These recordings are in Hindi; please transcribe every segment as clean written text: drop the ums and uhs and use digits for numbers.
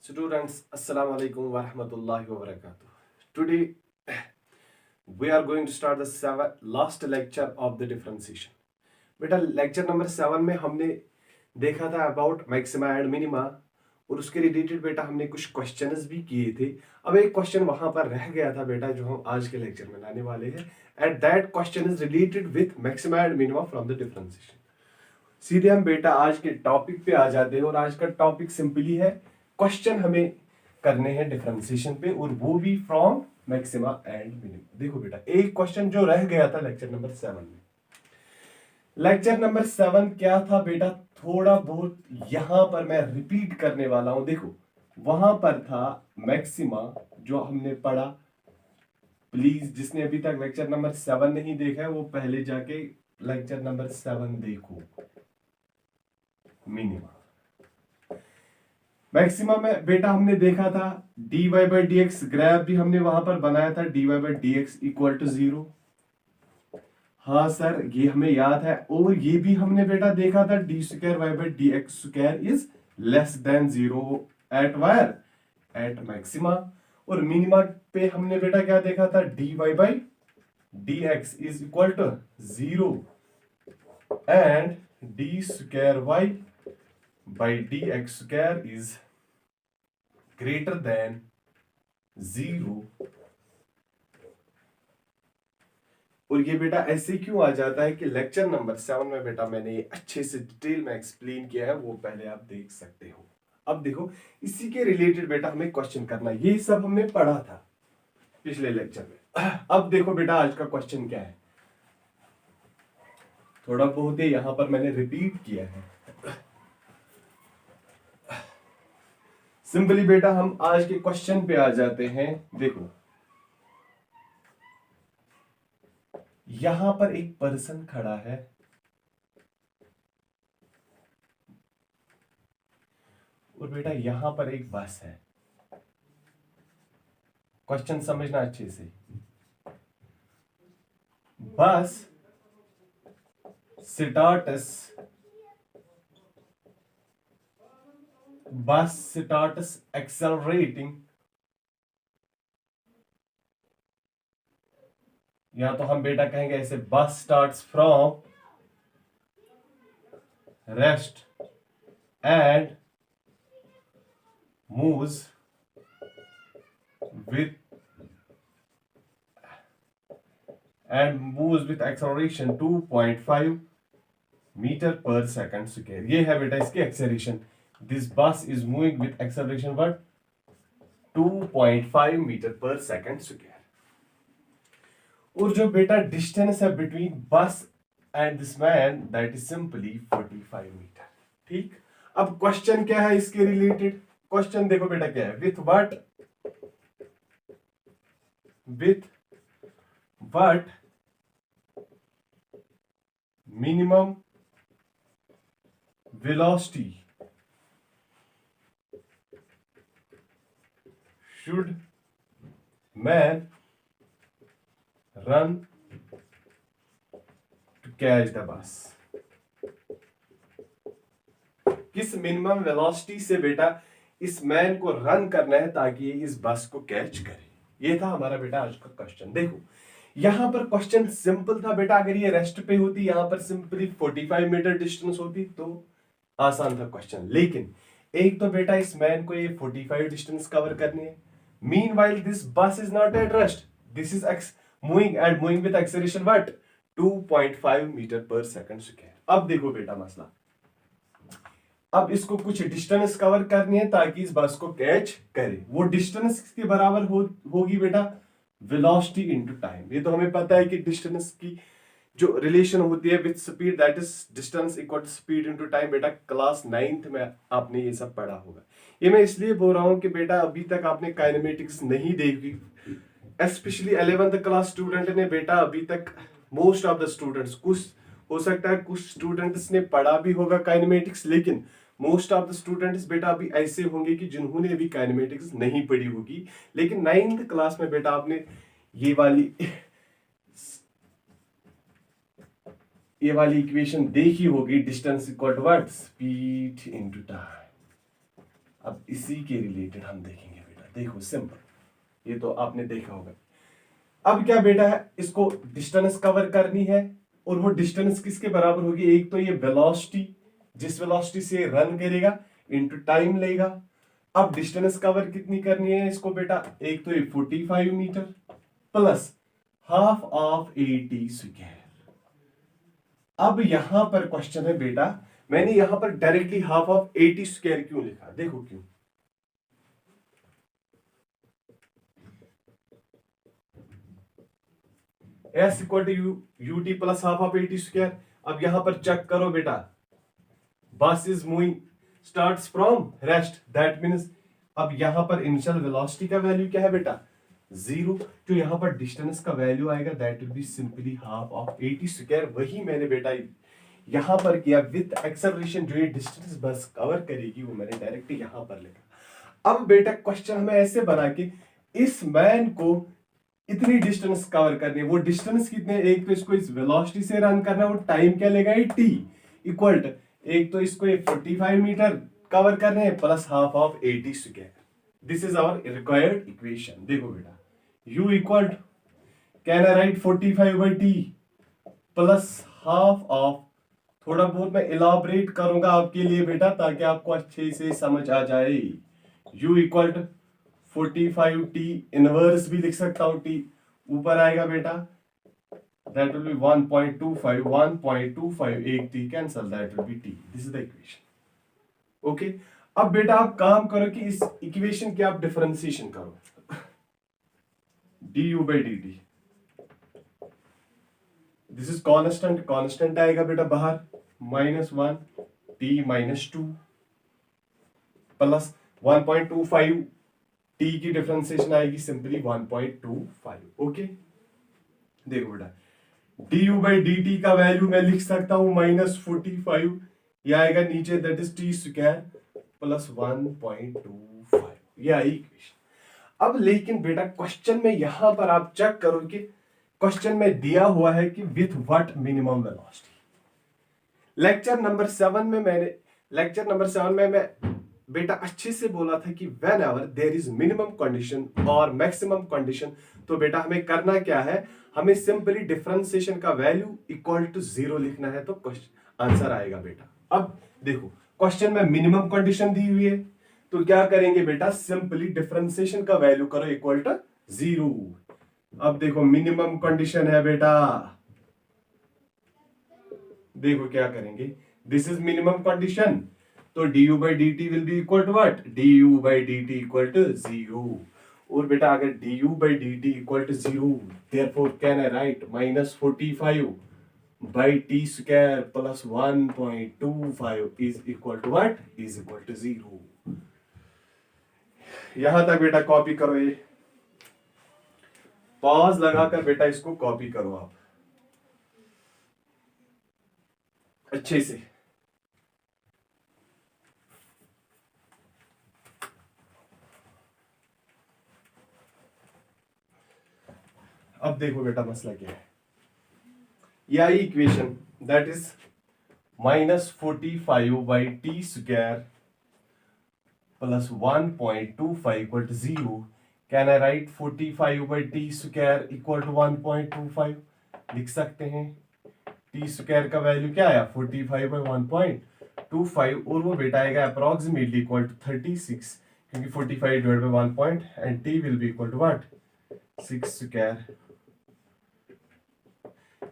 Students, Assalamu alaikum wa rahmatullahi wa barakatuh. Today we are going to start the last lecture of the differentiation. बेटा लेक्चर नंबर 7 में हमने देखा था अबाउट मैक्सिमा एंड मिनिमा और उसके रिलेटेड बेटा हमने कुछ क्वेश्चंस भी किए थे। अब एक क्वेश्चन वहां पर रह गया था बेटा जो हम आज के लेक्चर में लाने वाले हैं and that question is related with maxima and minima from the differentiation. सीधे हम बेटा आज के टॉपिक पे आ जाते हैं और आज का टॉपिक सिंपली है क्वेश्चन हमें करने हैं डिफरेंशिएशन पे और वो भी फ्रॉम मैक्सिमा एंड मिनिमा। देखो बेटा एक क्वेश्चन जो रह गया था लेक्चर नंबर 7 में। लेक्चर नंबर 7 क्या था बेटा, थोड़ा बहुत यहां पर मैं रिपीट करने वाला हूं। देखो वहां पर था मैक्सिमा जो हमने पढ़ा। प्लीज जिसने अभी तक लेक्चर नंबर 7 नहीं देखा है वो पहले जाके लेक्चर नंबर 7 देखो। मिनिमा मैक्सिमा में बेटा हमने देखा था dy by d x, graph भी हमने वहां पर बनाया था dy by d x equal to 0। हाँ सर ये हमें याद है। और ये भी हमने बेटा देखा था d square y by d x square is less than 0 at wire at maxima. और मिनिमा पे हमने बेटा क्या देखा था d y by d x is equal to 0 and d square y by dx square is greater than 0। और ये बेटा ऐसे क्यों आ जाता है कि लेक्चर नंबर 7 में बेटा मैंने ये अच्छे से डिटेल में एक्सप्लेन किया है, वो पहले आप देख सकते हो। अब देखो इसी के रिलेटेड बेटा हमें क्वेश्चन करना, ये सब हमने पढ़ा था पिछले लेक्चर में। अब देखो बेटा आज का क्वेश्चन क्या है, थोड़ा बहुत ही यहां पर मैंने रिपीट किया है। सिंपली बेटा हम आज के क्वेश्चन पे आ जाते हैं। देखो यहां पर एक पर्सन खड़ा है और बेटा यहां पर एक बस है। क्वेश्चन समझना अच्छे से। बस starts accelerating, या तो हम बेटा कहेंगे ऐसे bus starts from rest and moves with acceleration 2.5 metre per second square. ये है बेटा इसकी acceleration. This bus is moving with acceleration what 2.5 metre per second square. और जो बेटा डिस्टेंस है between bus and this man that is simply 45 metre. ठीक, अब क्वेश्चन क्या है इसके रिलेटेड। क्वेश्चन देखो बेटा क्या है, with what minimum velocity should man run to catch the bus। किस मिनिमम वेलोसिटी से बेटा इस मैन को रन करना है ताकि ये इस बस को कैच करे। ये था हमारा बेटा आज का क्वेश्चन। देखो यहां पर क्वेश्चन सिंपल था बेटा, अगर ये रेस्ट पे होती यहां पर सिंपली 45 मीटर डिस्टेंस होती तो आसान था क्वेश्चन। लेकिन एक तो बेटा इस मैन को ये 45 डिस्टेंस कवर करनी है। Meanwhile this bus is not at rest, this is moving with acceleration what 2.5 metre per second square. अब देखो बेटा मसला, अब इसको कुछ डिस्टेंस कवर करनी है ताकि इस बस को कैच करे। वो डिस्टेंस के बराबर होगी बेटा वेलोसिटी इनटू टाइम। ये तो हमें पता है कि डिस्टेंस की जो रिलेशन होती है with speed that is distance equal to speed into time. बेटा क्लास 9th में आपने ये सब पढ़ा होगा। ये मैं इसलिए बोल रहा हूं कि बेटा अभी तक आपने काइनेमेटिक्स नहीं देखी, स्पेशली 11th क्लास स्टूडेंट ने बेटा अभी तक मोस्ट ऑफ द स्टूडेंट्स, कुछ हो सकता है कुछ स्टूडेंट्स ने पढ़ा भी होगा काइनेमेटिक्स, लेकिन मोस्ट ऑफ द स्टूडेंट्स बेटा अभी ऐसे होंगे कि जिन्होंने अभी काइनेमेटिक्स नहीं पढ़ी होगी। लेकिन 9th क्लास में बेटा आपने ये वाली इक्वेशन देखी होगी, distance equal to what speed into time. अब इसी के रिलेटेड हम देखेंगे बेटा, देखो सिंपल, ये तो आपने देखा होगा। अब क्या बेटा है, इसको डिस्टेंस कवर करनी है, और वो डिस्टेंस किसके बराबर होगी, एक तो ये वेलोसिटी, जिस वेलोसिटी से रन करेगा, इनटू टाइम लेगा। अब डिस्टेंस कवर कितनी करनी है इसको बेटा, एक तो ये 45 metre plus half of 80 square. अब यहां पर क्वेश्चन है बेटा, मैंने यहां पर डायरेक्टली हाफ ऑफ 80 स्क्वायर क्यों लिखा, देखो क्यों। S equal to u t plus half of 80 square. अब यहां पर चेक करो बेटा, bus is moving starts from rest, that means अब यहां पर इनिशियल वेलोसिटी का वैल्यू क्या है बेटा, 0। तो यहां पर डिस्टेंस का वैल्यू आएगा, that will be simply half of 80 square. वही मैंने बेटा यहां पर किया विद एक्सेलरेशन, जो ये डिस्टेंस बस कवर करेगी वो मैंने डायरेक्ट यहां पर लिखा। अब बेटा क्वेश्चन हमें ऐसे बना के इस मैन को इतनी डिस्टेंस कवर करनी है, वो डिस्टेंस कितने, एक तो इसको इस वेलोसिटी से रन करना है, वो टाइम क्या लेगा, ये टी इक्वल टू, एक तो इसको ये 45 मीटर कवर करने हैं plus half of 80 square. This is our required equation. देखो बेटा, u equal to, can I write 45 by t plus half of, थोड़ा बहुत मैं इलाबरेट करूंगा आपके लिए बेटा ताकि आपको अच्छे से समझ आ जाए। u equal to 45 t inverse भी लिख सकता हूं, टी ऊपर आएगा बेटा, दैट विल बी 1.25, 1.25 एक T cancel, that will B T. This is the equation. Okay, अब बेटा आप काम करो कि इस इक्वेशन की आप डिफरेंशिएशन करो, du by dt, this is constant, constant आएगा बेटा बाहर, -1 t -2 प्लस 1.25 t की डिफरेंशिएशन आएगी सिंपली 1.25। ओके, देखो बेटा du by dt का वैल्यू मैं लिख सकता हूं -45, ये आएगा नीचे, that is t square plus 1.25, ये आई इक्वेशन। अब लेकिन बेटा क्वेश्चन में यहां पर आप चेक करो कि क्वेश्चन में दिया हुआ है कि with what minimum velocity. Lecture number 7 में मैं बेटा अच्छे से बोला था कि whenever there is minimum condition और मैक्सिमम कंडीशन, तो बेटा हमें करना क्या है, हमें सिंपली डिफरेंशिएशन का वैल्यू इक्वल टू 0 लिखना है, तो क्वेश्चन आंसर आएगा बेटा। अब देखो क्वेश्चन में मिनिमम कंडीशन दी हुई है, तो क्या करेंगे बेटा, सिंपली डिफरेंशिएशन का वैल्यू करो इक्वल टू 0। अब देखो मिनिमम कंडीशन है बेटा, देखो क्या करेंगे, दिस इज मिनिमम कंडीशन, तो du by dt will be equal to what, du by dt equal to 0। और बेटा अगर du by dt equal to 0, therefore can I write -45 by t square plus 1.25 is equal to what, is equal to 0। यहां तक बेटा कॉपी करो, ये पॉज लगाकर बेटा इसको कॉपी करो आप अच्छे से। अब देखो बेटा मसला क्या है, यह equation that is -45 by t square plus 1.25 equal to 0। Can I write 45 by t square equal to 1.25, लिख सकते हैं। टी स्क्वायर का वैल्यू क्या आया, 45 बाई 1.25, और वो बेटा आएगा अप्रोक्सीमेटली इक्वल टू 36, क्योंकि 45 divide by 1 point and t will be equal to what, 6 square.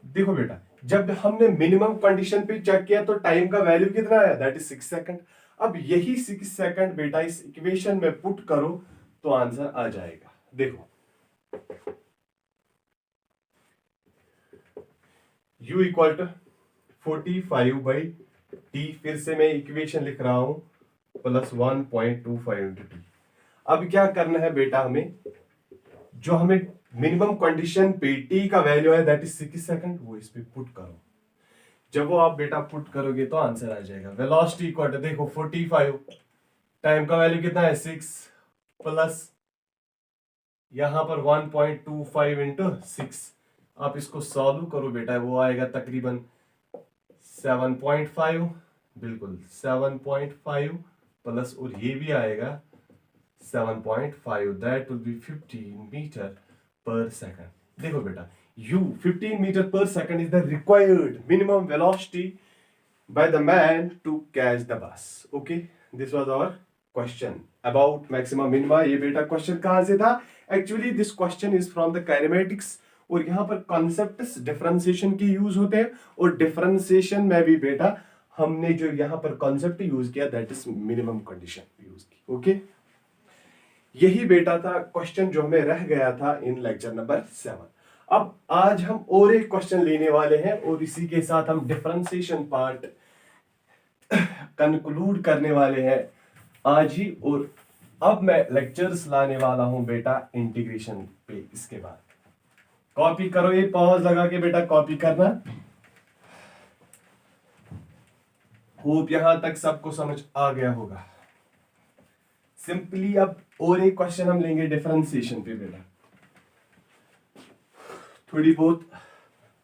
देखो बेटा जब हमने मिनिमम कंडीशन पे चेक किया तो टाइम का वैल्यू कितना आया, दैट इज 6 सेकंड। अब यही 6 सेकंड बेटा इस इक्वेशन में पुट करो तो आंसर आ जाएगा। देखो u equal to 45 by t, फिर से मैं इक्वेशन लिख रहा हूं, प्लस 1.25 इंटू टी। अब क्या करना है बेटा, हमें जो हमें मिनिमम कंडीशन पे टी का वैल्यू है दैट इज 6 सेकंड, वो इस पे पुट करो। जब वो आप बेटा पुट करोगे तो आंसर आ जाएगा। वेलोसिटी इक्वल टू, देखो 45, टाइम का वैल्यू कितना है 6, प्लस यहां पर 1.25 इंटू 6, आप इसको सॉल्व करो बेटा, वो आएगा तकरीबन 7.5, बिल्कुल 7.5 प्लस और ये भी आएगा 7.5, that will B 15 metre per second. देखो बेटा, u 15 metre per second is the required minimum velocity by the man to catch the bus. Okay, this was our question about maxima minima। ये बेटा क्वेश्चन कहां से था? Actually this question is from the kinematics, और यहाँ पर कॉन्सेप्ट्स डिफरेंशिएशन के यूज होते हैं, और डिफरेंशिएशन में भी बेटा हमने जो यहाँ पर कॉन्सेप्ट यूज किया that is minimum condition use की। ओके, यही बेटा था क्वेश्चन जो हमें रह गया था इन लेक्चर नंबर 7। अब आज हम और एक क्वेश्चन लेने वाले हैं, और इसी के साथ हम डिफरेंशिएशन पार्ट कंक्लूड करने वाले हैं आज ही। और अब मैं लेक्चर्स लाने वाला हूं बेटा इंटीग्रेशन पे। इसके बाद कॉपी करो, ये पॉज लगा के बेटा कॉपी करना। होप यहां तक सबको समझ आ गया होगा। सिंपली अब और एक क्वेश्चन हम लेंगे डिफरेंशिएशन पे बेटा, थोड़ी बहुत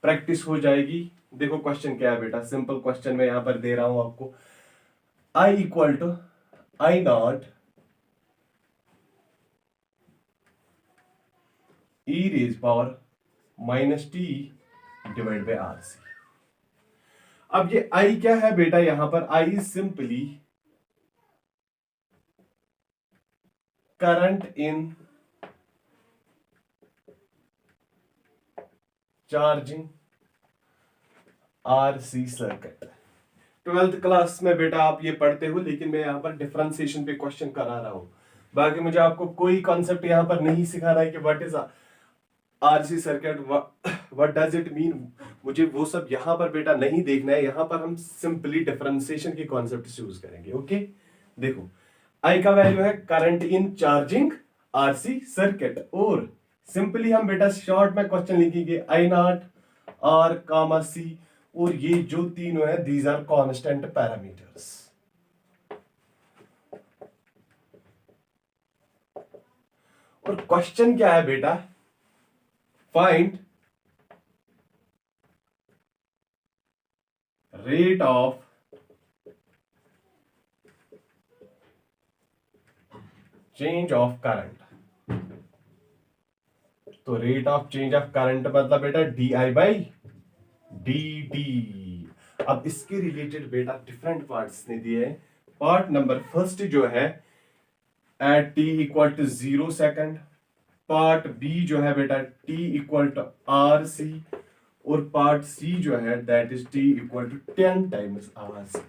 प्रैक्टिस हो जाएगी। देखो क्वेश्चन क्या है बेटा, सिंपल क्वेश्चन मैं यहां पर दे रहा हूं आपको। I equal to I naught E raise power minus T divide by R C. अब ये I क्या है बेटा, यहां पर I is simply current in charging RC circuit. 12th class में बेटा आप ये पढ़ते हो, लेकिन मैं यहाँ पर डिफरेंशिएशन पे क्वेश्चन करा रहा हूं। बाकी मुझे आपको कोई कॉन्सेप्ट यहाँ पर नहीं सिखा रहा है कि what is RC circuit, what does it mean, मुझे वो सब यहाँ पर बेटा नहीं देखना है। यहाँ पर हम सिंपली डिफरेंशिएशन के कॉन्सेप्ट यूज करेंगे। ओके, देखो आई का वैल्यू है current in charging RC circuit, और सिंपली हम बेटा शॉर्ट में क्वेश्चन लिखेंगे आई नॉट आर कामा सी, और ये जो तीनों है दीज आर कांस्टेंट पैरामीटर्स। और क्वेश्चन क्या है बेटा, find rate of change of current. तो rate of change of current मतलब बेटा D I by D T. अब इसके रिलेटेड बेटा डिफरेंट पार्ट्स ने दिए हैं। पार्ट नंबर फर्स्ट जो है at T equal to 0 second, part B जो है बेटा T equal to R C, और पार्ट सी जो है that is T equal to 10 times R C.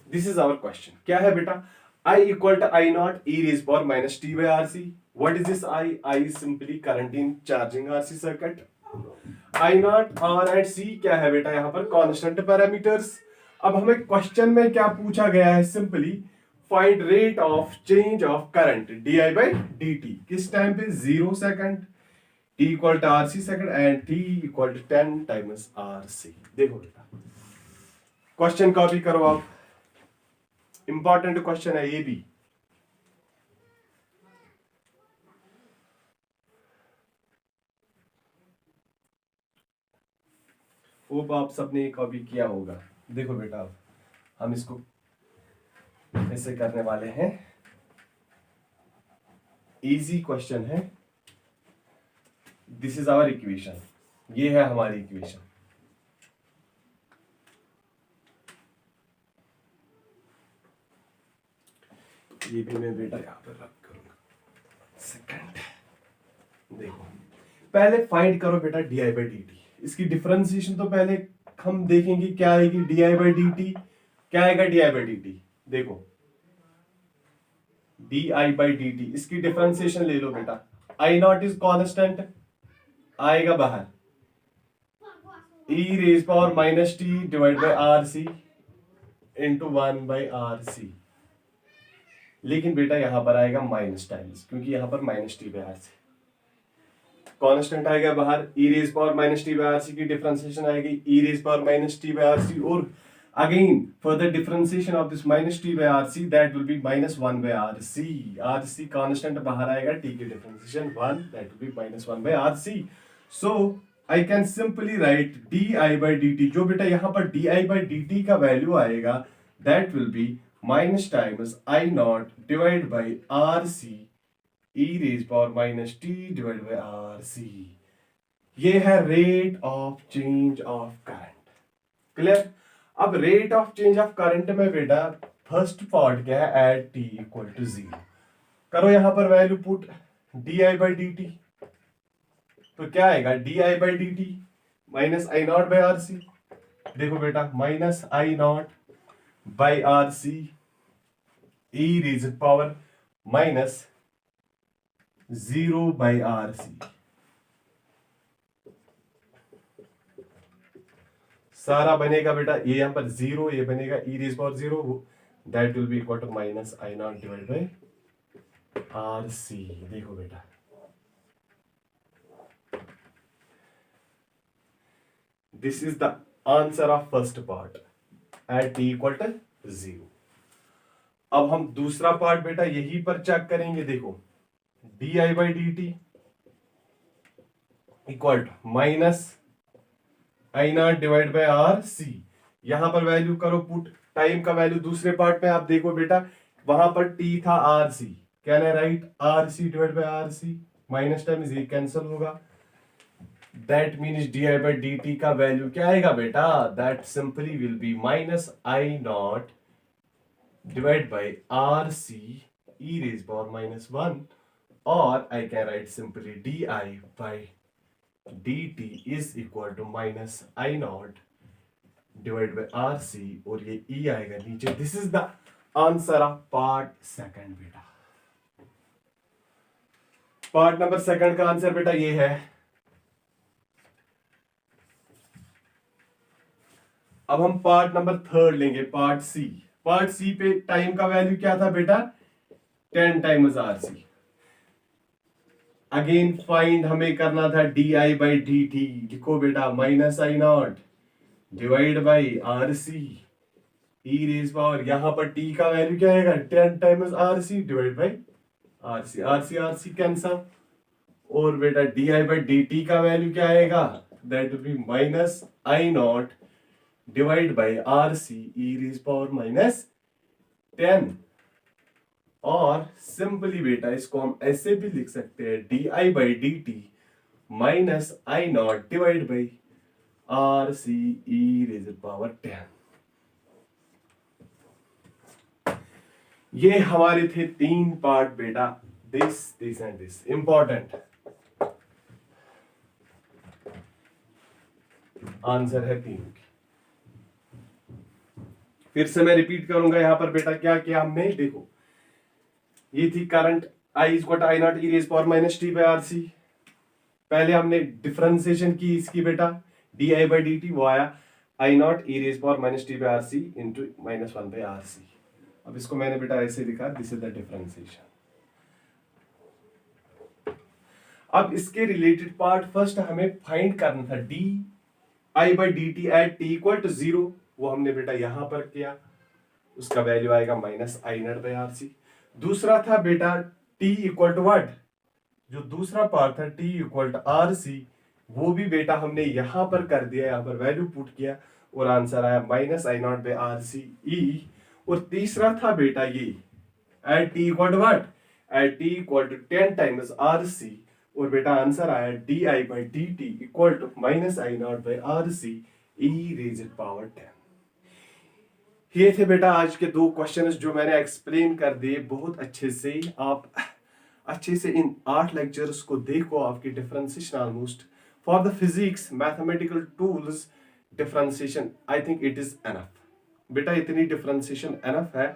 This is our question. क्या है बेटा, I equal to I naught E raise power minus T by R C. What is this I? I is simply current in charging RC circuit. I naught R and सी क्या है बेटा, यहां पर कांस्टेंट पैरामीटर्स। अब हमें क्वेश्चन में क्या पूछा गया है, simply find rate of change of current d I by D t. किस टाइम पे? 0 second, t equal to R C second and t equal to 10 times R C. देखो बेटा क्वेश्चन कॉपी करो आप, इंपॉर्टेंट क्वेश्चन है ये भी। होप आप सबने कॉपी किया होगा। देखो बेटा हम इसको ऐसे करने वाले हैं, इजी क्वेश्चन है। दिस इज आवर इक्वेशन, ये है हमारी इक्वेशन। ये भी मैं बेटा यहां पर रब करूंगा सेकंड। देखो पहले फाइंड करो बेटा D I by D T. इसकी डिफरेंशिएशन तो पहले हम देखेंगे क्या आएगी D I by D T. क्या आएगा D I by D T? देखो D I by D T, इसकी डिफरेंशिएशन ले लो बेटा। आई नॉट इज कॉन्स्टेंट, आएगा बाहर E raise power minus T divide by R C into 1 by R C. लेकिन बेटा यहां पर आएगा माइनस टाइम्स, क्योंकि यहां पर minus T by R C constant आएगा बाहर। E raise power minus T by R C की डिफरेंशिएशन आएगी E raise power minus T by R C, और again further differentiation of this minus t by rc that will be minus 1 by rc। rc constant बाहर आएगा, t की differentiation 1 that will be minus 1 by rc। so I can simply write di by dt, जो बेटा यहाँ पर di by dt का वैल्यू आएगा that will be minus times I naught divide by R C E raise power minus T divide by R C. ये है rate of change of current. Clear. अब rate of change of current में बेटा फर्स्ट पार्ट क्या है, एट टी इक्वल टू 0। करो यहां पर value put d I by D t, तो क्या आएगा D I by D T minus I naught by R C. देखो बेटा minus I naught by R C E raise power minus 0 by R C. सारा बनेगा बेटा, ये यहां पर 0, ये बनेगा e raise power 0, that will be equal to minus I naught divide by R C. देखो बेटा this is the answer of first part at T equal to 0। अब हम दूसरा पार्ट बेटा यही पर चेक करेंगे। देखो D I by D t equal to minus I naught divide by R C. यहां पर वैल्यू करो पुट, टाइम का वैल्यू दूसरे पार्ट में आप देखो बेटा, वहां पर टी था R C, can I write R C divide by R C, minus time ये कैंसिल होगा, that means d I by D T का वैल्यू क्या आएगा बेटा, that simply will be minus I naught divide by R C E raise power minus 1, और I can write simply d I by dt is equal to minus I naught divide by R C, और ये e आएगा नीचे। This is the answer of part second बेटा। पार्ट नंबर सेकंड का आंसर बेटा ये है। अब हम पार्ट नंबर थर्ड लेंगे, पार्ट सी। पार्ट सी पे टाइम का वैल्यू क्या था बेटा, 10 टाइम्स आर सी। अगेन फाइंड हमें करना था d I by D T. लिखो बेटा minus I naught divide by R C E raise power, यहां पर टी का वैल्यू क्या आएगा 10 times R C divide by R C, R C cancel, और बेटा D I by D T का वैल्यू क्या आएगा, that will be minus I naught divide by R C E raise power minus 10। और सिंपली बेटा इसको हम ऐसे भी लिख सकते हैं d I by D T minus I naught divide by R C E raise power 10। ये हमारे थे 3 पार्ट बेटा, this and this important answer है 3। फिर से मैं रिपीट करूंगा यहां पर बेटा क्या किया हमने। देखो ये थी current I is I naught E raise power minus T by R C. पहले हमने डिफरेंशिएशन की इसकी बेटा, D I by D t, वो आया I naught E raise power minus T by R C into minus 1 by R C. अब इसको मैंने बेटा ऐसे लिखा, दिस इज द डिफरेंशिएशन। अब इसके रिलेटेड पार्ट फर्स्ट हमें फाइंड करना था d I by D T at T equal to 0, वो हमने बेटा यहां पर किया, उसका वैल्यू आएगा minus I naught by R C. दूसरा था बेटा t इक्वल टू व्हाट, जो दूसरा पार्ट था t equal to R C, वो भी बेटा हमने यहां पर कर दिया, यहां पर वैल्यू पुट किया और आंसर आया minus I naught by R C E. और तीसरा था बेटा ये at t equal to what, at t equal to 10 times R C, और बेटा आंसर आया d I by D t equal to minus I naught by R C E raise power 10। ये थे बेटा आज के 2 क्वेश्चंस जो मैंने एक्सप्लेन कर दिए बहुत अच्छे से। आप अच्छे से इन 8 लेक्चर्स को देखो, आपकी differentiation almost for the physics mathematical tools differentiation I think it is enough बेटा, इतनी डिफरेंशिएशन एनफ है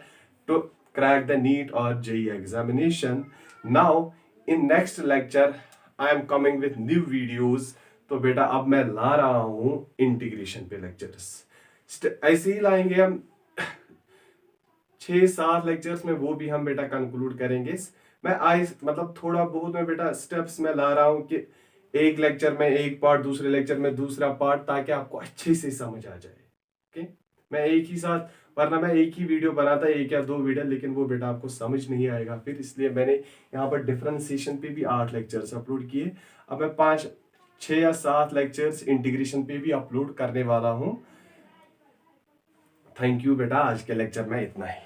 टू क्रैक द नीट और JEE examination. Now in next lecture I am coming with new videos, तो बेटा अब मैं ला रहा हूं इंटीग्रेशन पे लेक्चर्स, ऐसे ही लाएंगे हम 6-7 लेक्चर्स में, वो भी हम बेटा कंक्लूड करेंगे। मैं मतलब थोड़ा बहुत मैं बेटा स्टेप्स में ला रहा हूं कि एक लेक्चर में एक पार्ट, दूसरे लेक्चर में दूसरा पार्ट, ताकि आपको अच्छे से समझ आ जाए। ओके, मैं एक ही साथ, वरना मैं एक ही वीडियो बनाता, 1 या 2 वीडियो, लेकिन वो बेटा आपको समझ नहीं आएगा फिर, इसलिए मैंने यहाँ पर डिफरेंशिएशन पे भी 8 लेक्चर्स अपलोड किए। अब मैं 5, 6 या 7 लेक्चर्स इंटीग्रेशन पे भी अपलोड करने वाला हूँ। थैंक यू बेटा, आज के लेक्चर में इतना ही।